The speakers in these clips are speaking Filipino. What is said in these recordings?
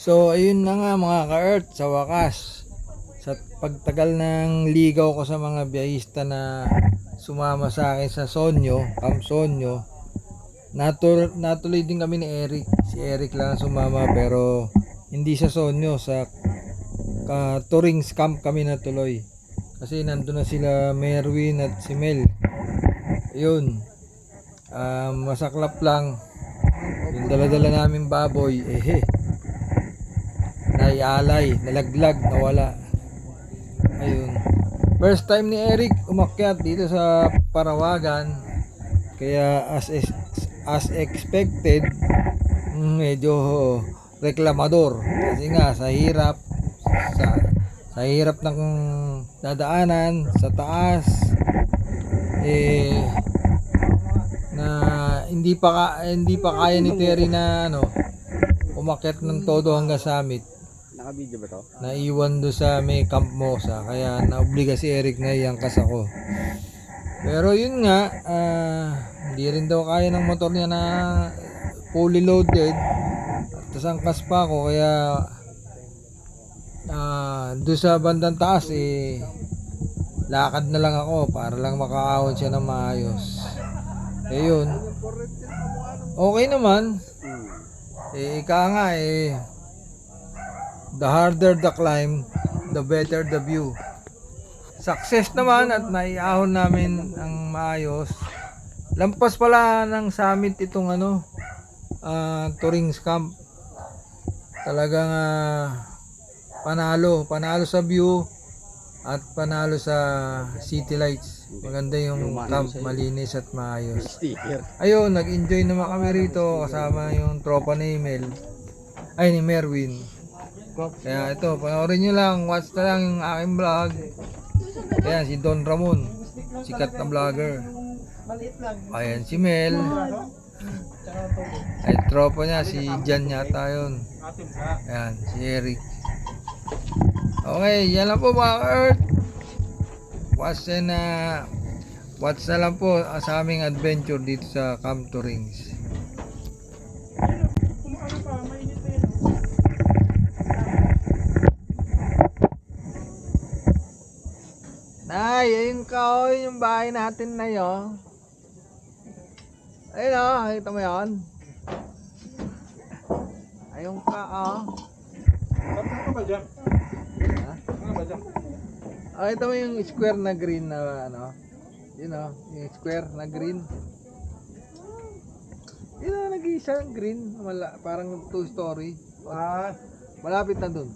So ayun na nga mga ka-Earth, sa wakas, sa pagtagal ng ligaw ko sa mga biyahista na sumama sa akin sa Sonyo, Camp Sonyo, natuloy din kami ni Eric. Si Eric lang ang sumama pero hindi sa Sonyo, sa Turings Camp kami natuloy. Kasi nandun na sila Merwin at si Mel. Ayun, masaklap lang. Yung dala-dala namin baboy, naialay, nalaglag, nawala. Ayun. First time ni Eric umakyat dito sa Parawagan. Kaya as expected, medyo reklamador. Kasi nga sa hirap sa hirap ng dadaanan sa taas na hindi pa kaya ni Terry na umakyat ng todo hanggang summit. Naka-video ba to? Naiwan do sa may Camp Mosa, kaya naobliga si Eric na iangkas ako. Pero yun nga, hindi rin daw kaya ng motor niya na fully loaded. At tas angkas pa ako, kaya doon sa bandang taas lakad na lang ako para lang makaahon siya ng maayos. Yun. Okay naman. Ika nga the harder the climb, the better the view. Success naman at naiahon namin ang maayos. Lampas pala ng summit itong Turings Camp. Talagang panalo sa view at panalo sa city lights. Maganda yung camp, malinis at maayos. Ayun, nag-enjoy naman kami rito kasama yung tropa ni Merwin. Kaya ito, panoorin nyo lang, watch na lang yung aking vlog. Ayan, si Don Ramon, sikat na vlogger. Ayan si Mel. Ay, tropa niya, si Jan yata yun. Ayan, si Eric. Okay, yan lang po mga Earth. Watch na lang po sa aming adventure dito sa Camp Turings. Nay, ayun ka yung bahay natin na yun. Ayun nakita mo yun? Ayun ka Ano ba dyan? Ano ba dyan? Ito mo yung square na green na yun yung square na green. Yun nag-iisang green, parang 2-story. Malapit na dun.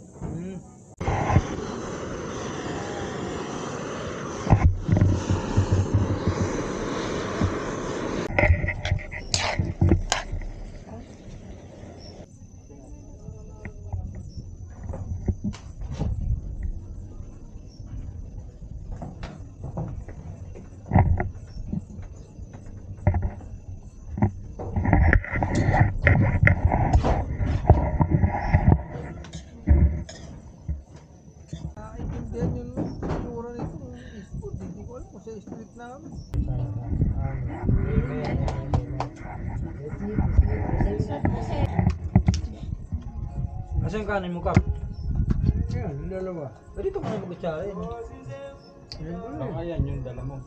Yan yung tsura nito. Hindi ko alam kung sa street namin. Asan yung kanin mo, Kap? Yan, yung dalawa. Pwede ito mga mag-kutsara yun. Ayan yung dala mo.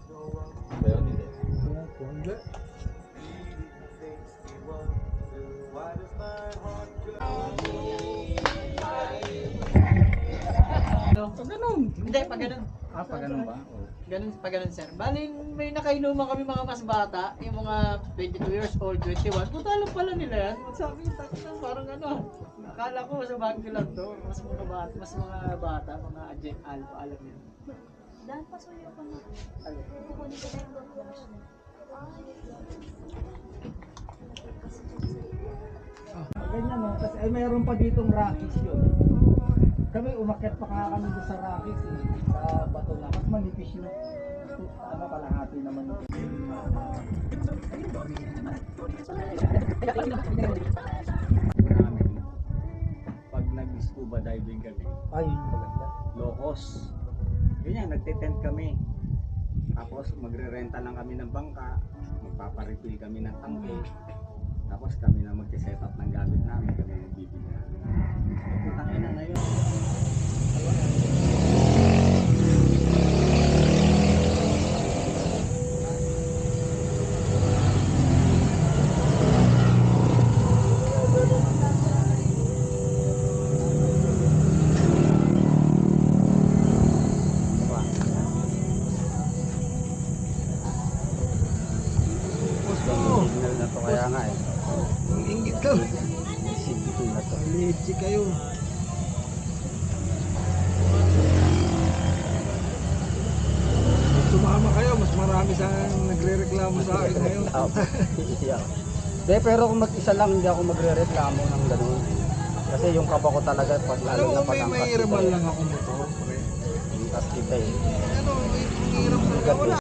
Kaya hindi. Hindi. Pag ganun. Hindi, pag ganun. Pag ganun ba? Ganun, pag ganun, sir. Bali, may nakainuman kami mga mas bata, yung mga 22 years old, 21. Punta lang pala nila yan. Sabi yung takot parang akala ko sa Baguio lang to. Mas mga bata, mga Agent Alpha, alam yun. Dahil pasuyo ko na. Kukunin ko na yung documents mo. Ganyan no, kasi ay mayroon pa ditong Rockies yun. Kami umakyat pa kami doon sa Rockies sa bato na. Mas manipis yun. Kalahati naman yun. Pag nag-scuba diving kami, ay maganda. Locos. Ganyan, nagte-tent kami. Tapos magre-renta lang kami ng bangka, magpaparefill kami ng tangke. Tapos kami na mag-set up ng gamit namin, kami magbibigyan. Kaya nga eh. Ang inggit ka. Sige na to. Legit kayo. Sumama kayo, mas marami sa nagre-reklamo sa akin ngayon. Iiyak. De, pero kung mag-isa lang, hindi ako magre-reklamo ng ganun. Kasi yung kaba ko talaga, pag lalo Alam na mo, pag may ang mahiraman kastida lang ako motor, pre. Yung kastida eh. Ano, may mahirap talaga. Wala